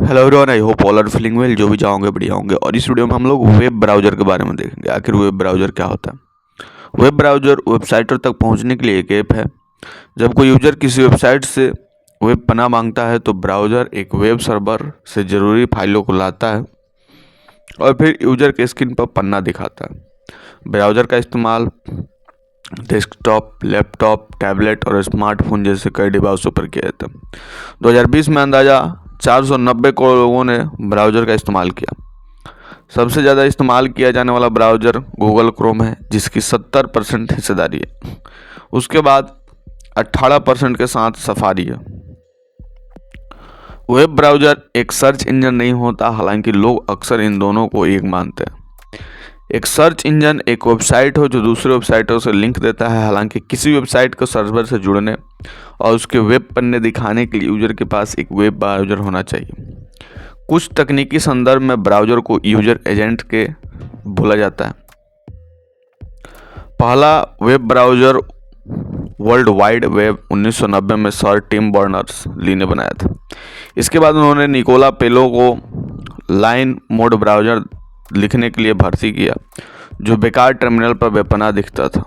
Hello everyone, I hope all are feeling well. जो भी जाओगे बढ़िया होंगे। और इस वीडियो में हम लोग वेब ब्राउज़र के बारे में देखेंगे। आखिर वेब ब्राउज़र क्या होता है। वेब ब्राउज़र वेबसाइटों तक पहुंचने के लिए एक ऐप है। जब कोई यूजर किसी वेबसाइट से वेब पन्ना मांगता है तो ब्राउज़र एक वेब सर्वर से ज़रूरी फाइलों को लाता है और फिर यूजर के स्क्रीन पर पन्ना दिखाता है। ब्राउज़र का इस्तेमाल डेस्कटॉप, लैपटॉप, टैबलेट और स्मार्टफोन जैसे कई डिवाइसों पर किया जाता है। 2020 में अंदाज़ा 490 करोड़ लोगों ने ब्राउज़र का इस्तेमाल किया। सबसे ज़्यादा इस्तेमाल किया जाने वाला ब्राउज़र गूगल क्रोम है, जिसकी 70% हिस्सेदारी है। उसके बाद 18% के साथ सफारी है। वेब ब्राउज़र एक सर्च इंजन नहीं होता, हालांकि लोग अक्सर इन दोनों को एक मानते हैं। एक सर्च इंजन एक वेबसाइट हो जो दूसरे वेबसाइटों से लिंक देता है। हालांकि किसी वेबसाइट को सर्वर से जुड़ने और उसके वेब पन्ने दिखाने के लिए यूजर के पास एक वेब ब्राउज़र होना चाहिए। कुछ तकनीकी संदर्भ में ब्राउज़र को यूजर एजेंट के बोला जाता है। पहला web browser world wide web 1990 में सर टिम बर्नर्स-ली ने बनाया था। इसके बाद उन्होंने निकोला पेलो को लाइन मोड ब्राउज़र लिखने के लिए भर्ती किया, जो बेकार टर्मिनल पर बेपनाह दिखता था।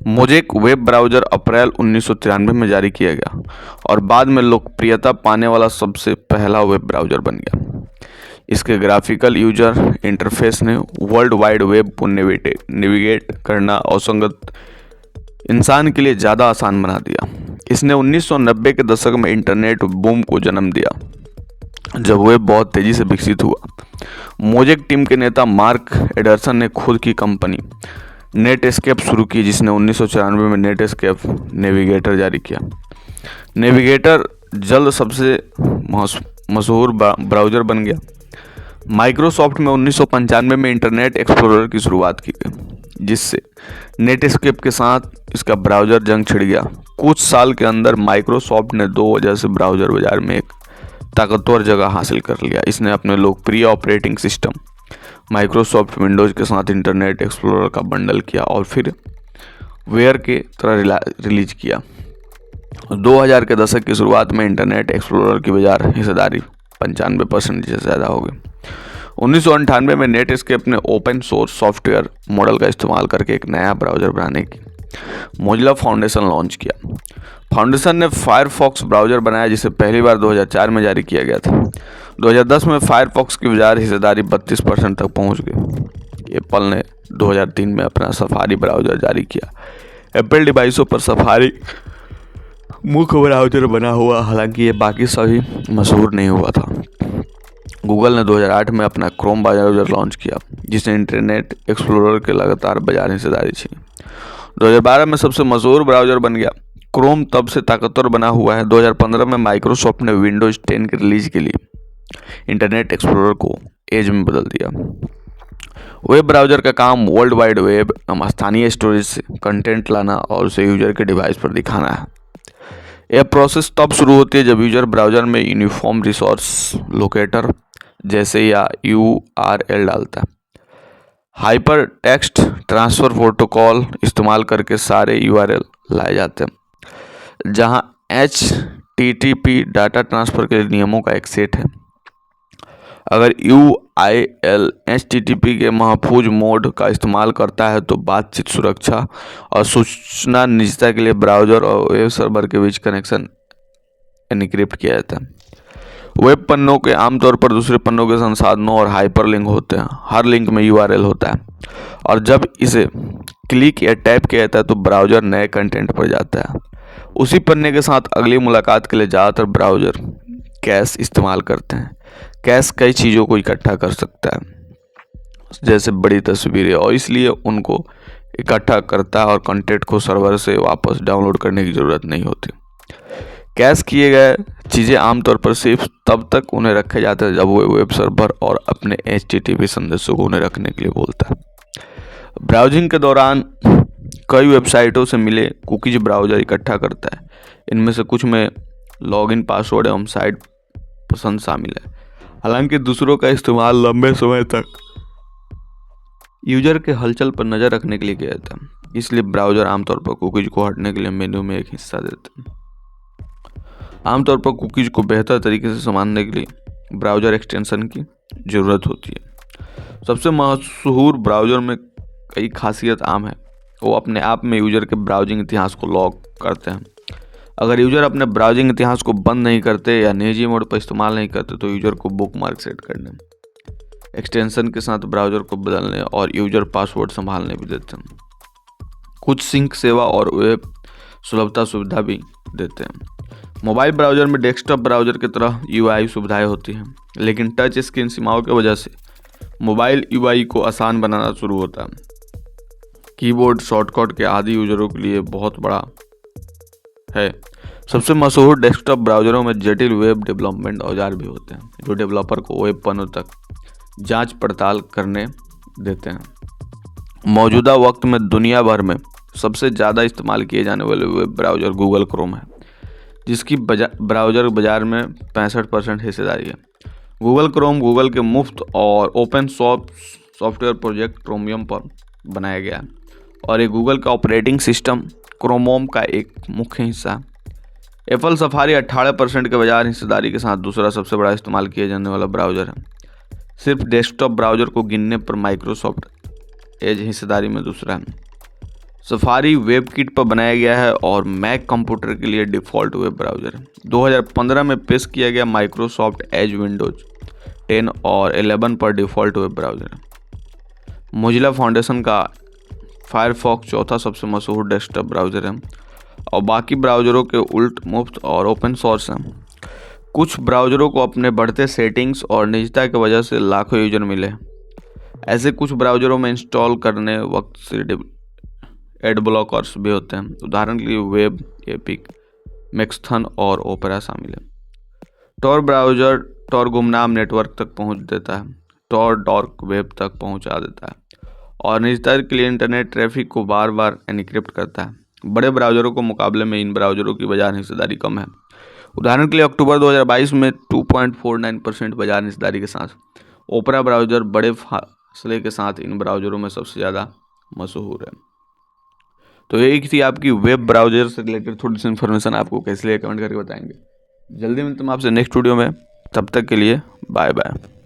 मोज़ेक वेब ब्राउज़र अप्रैल 1993 में जारी किया गया और बाद में लोकप्रियता पाने वाला सबसे पहला वेब ब्राउज़र बन गया। इसके ग्राफिकल यूजर इंटरफेस ने वर्ल्ड वाइड वेब को नेविगेट करना असंगत इंसान के लिए ज़्यादा आसान बना दिया। इसने 1990 के दशक में इंटरनेट बूम को जन्म दिया, जब वेब बहुत तेज़ी से विकसित हुआ। मोज़ेक टीम के नेता मार्क एंडरसन ने खुद की कंपनी नेटस्केप शुरू की, जिसने 1994 में नेटस्केप नेविगेटर जारी किया। नेविगेटर जल्द सबसे मशहूर ब्राउज़र बन गया। माइक्रोसॉफ्ट में 1995 में इंटरनेट एक्सप्लोरर की शुरुआत की गई, जिससे नेटस्केप के साथ इसका ब्राउज़र जंग छिड़ गया। कुछ साल के अंदर माइक्रोसॉफ्ट ने दो वजह से ब्राउज़र बाजार में एक ताकतवर जगह हासिल कर लिया। इसने अपने लोकप्रिय ऑपरेटिंग सिस्टम माइक्रोसॉफ्ट विंडोज़ के साथ इंटरनेट एक्सप्लोरर का बंडल किया और फिर वेयर के तरह रिलीज किया। 2000 के दशक की शुरुआत में इंटरनेट एक्सप्लोरर की बाजार हिस्सेदारी 95% से ज़्यादा हो गई। 1998 में नेटस्केप ने ओपन सोर्स सॉफ्टवेयर मॉडल का इस्तेमाल करके एक नया ब्राउज़र बनाने की मोजिला फाउंडेशन लॉन्च किया। फाउंडेशन ने फायरफॉक्स ब्राउज़र बनाया, जिसे पहली बार 2004 में जारी किया गया था। 2010 में फायरफॉक्स की बाजार हिस्सेदारी 32% तक पहुंच गई। एप्पल ने 2003 में अपना सफारी ब्राउज़र जारी किया। एप्पल डिवाइसों पर सफारी मुख्य ब्राउज़र बना हुआ, हालांकि ये बाकी सभी मशहूर नहीं हुआ था। गूगल ने 2008 में अपना क्रोम ब्राउज़र लॉन्च किया, जिसने इंटरनेट एक्सप्लोरर के लगातार बाजार हिस्सेदारी छीनी। 2012 में सबसे मशहूर ब्राउज़र बन गया। क्रोम तब से ताकतवर बना हुआ है। 2015 में माइक्रोसॉफ्ट ने विंडोज़ 10 के रिलीज के लिए इंटरनेट एक्सप्लोरर को एज में बदल दिया। वेब ब्राउज़र का काम वर्ल्ड वाइड वेब स्थानीय स्टोरेज से कंटेंट लाना और उसे यूजर के डिवाइस पर दिखाना है। यह प्रोसेस तब शुरू होती है जब यूजर ब्राउज़र में यूनिफॉर्म रिसोर्स लोकेटर जैसे या URL डालता है। हाइपर टेक्स्ट ट्रांसफ़र प्रोटोकॉल इस्तेमाल करके सारे URL लाए जाते हैं, जहां HTTP डाटा ट्रांसफ़र के नियमों का एक सेट है। अगर URL HTTP के महफूज मोड का इस्तेमाल करता है तो बातचीत सुरक्षा और सूचना निजता के लिए ब्राउज़र और वेब सर्वर के बीच कनेक्शन एन्क्रिप्ट किया जाता है। वेब पन्नों के आमतौर पर दूसरे पन्नों के संसाधनों और हाइपरलिंक होते हैं। हर लिंक में URL होता है और जब इसे क्लिक या टैप किया जाता है तो ब्राउज़र नए कंटेंट पर जाता है। उसी पन्ने के साथ अगली मुलाकात के लिए ज़्यादातर ब्राउज़र कैश इस्तेमाल करते हैं। कैश कई चीज़ों को इकट्ठा कर सकता है, जैसे बड़ी तस्वीरें, और इसलिए उनको इकट्ठा करता है और कंटेंट को सर्वर से वापस डाउनलोड करने की ज़रूरत नहीं होती। कैश किए गए चीज़ें आमतौर पर सिर्फ तब तक उन्हें रखे जाते हैं जब वो वेब सर्वर और अपने HTTP संदेशों को उन्हें रखने के लिए बोलता है। ब्राउजिंग के दौरान कई वेबसाइटों से मिले कुकीज ब्राउज़र इकट्ठा करता है। इनमें से कुछ में लॉगिन पासवर्ड एवं साइट पसंद शामिल है। हालांकि दूसरों का इस्तेमाल लंबे समय तक यूजर के हलचल पर नज़र रखने के लिए किया जाता है, इसलिए ब्राउज़र आमतौर पर कुकीज को हटने के लिए मेन्यू में एक हिस्सा देते हैं। आमतौर पर कुकीज को बेहतर तरीके से संभालने के लिए ब्राउज़र एक्सटेंशन की ज़रूरत होती है। सबसे मशहूर ब्राउज़र में कई खासियत आम है। वो अपने आप में यूज़र के ब्राउजिंग इतिहास को लॉग करते हैं। अगर यूज़र अपने ब्राउजिंग इतिहास को बंद नहीं करते या निजी मोड पर इस्तेमाल नहीं करते तो यूज़र को बुकमार्क सेट करने, एक्सटेंशन के साथ ब्राउज़र को बदलने और यूज़र पासवर्ड संभालने भी देते हैं। कुछ सिंक सेवा और वेब सुलभता सुविधा भी देते हैं। मोबाइल ब्राउज़र में डेस्कटॉप ब्राउज़र की तरह यूआई सुविधाएं होती हैं, लेकिन टच स्क्रीन सीमाओं की वजह से मोबाइल यूआई को आसान बनाना शुरू होता है। कीबोर्ड शॉर्टकट के आदि यूजरों के लिए बहुत बड़ा है। सबसे मशहूर डेस्कटॉप ब्राउज़रों में जटिल वेब डेवलपमेंट औजार भी होते हैं, जो डेवलपर को वेब पन्नों तक जांच पड़ताल करने देते हैं। मौजूदा वक्त में दुनिया भर में सबसे ज़्यादा इस्तेमाल किए जाने वाले वेब ब्राउज़र गूगल क्रोम है, जिसकी ब्राउज़र बाजार में 65% हिस्सेदारी है। गूगल क्रोम गूगल के मुफ्त और open source software project chromium पर बनाया गया है और ये गूगल का ऑपरेटिंग सिस्टम क्रोमोम का एक मुख्य हिस्सा है। एप्पल सफारी 18% के बाजार हिस्सेदारी के साथ दूसरा सबसे बड़ा इस्तेमाल किया जाने वाला ब्राउज़र है। सिर्फ डेस्कटॉप ब्राउज़र को गिनने पर माइक्रोसॉफ्ट एज हिस्सेदारी में दूसरा है। सफारी वेबकिट पर बनाया गया है और मैक कंप्यूटर के लिए डिफ़ॉल्ट वेब ब्राउज़र है। 2015 में पेश किया गया माइक्रोसॉफ्ट एज विंडोज 10 और 11 पर डिफ़ॉल्ट वेब ब्राउज़र है। मोजिला फाउंडेशन का फायरफॉक्स चौथा सबसे मशहूर डेस्कटॉप ब्राउज़र है और बाकी ब्राउज़रों के उल्ट मुफ्त और ओपन सोर्स हैं। कुछ ब्राउज़रों को अपने बढ़ते सेटिंग्स और निजता की वजह से लाखों यूजर मिले। ऐसे कुछ ब्राउज़रों में इंस्टॉल करने वक्त से एड ब्लॉकर्स भी होते हैं। उदाहरण के लिए वेब एपिक, मैक्स्थन और ओपेरा शामिल है। टॉर ब्राउज़र टॉर गुमनाम नेटवर्क तक पहुंच देता है, टॉर डार्क वेब तक पहुंचा देता है और निजता के लिए इंटरनेट ट्रैफिक को बार बार एन्क्रिप्ट करता है। बड़े ब्राउज़रों के मुकाबले में इन ब्राउज़रों की बाजार हिस्सेदारी कम है। उदाहरण के लिए अक्टूबर 2022 में 2.49% बाजार हिस्सेदारी के साथ ओपेरा ब्राउज़र बड़े फासले के साथ इन ब्राउज़रों में सबसे ज़्यादा मशहूर है। तो यही थी आपकी वेब ब्राउज़र से रिलेटेड थोड़ी सी इन्फॉर्मेशन। आपको कैसे लगे कमेंट करके बताएंगे। जल्दी मिलते हैं आपसे नेक्स्ट वीडियो में, तब तक के लिए बाय बाय।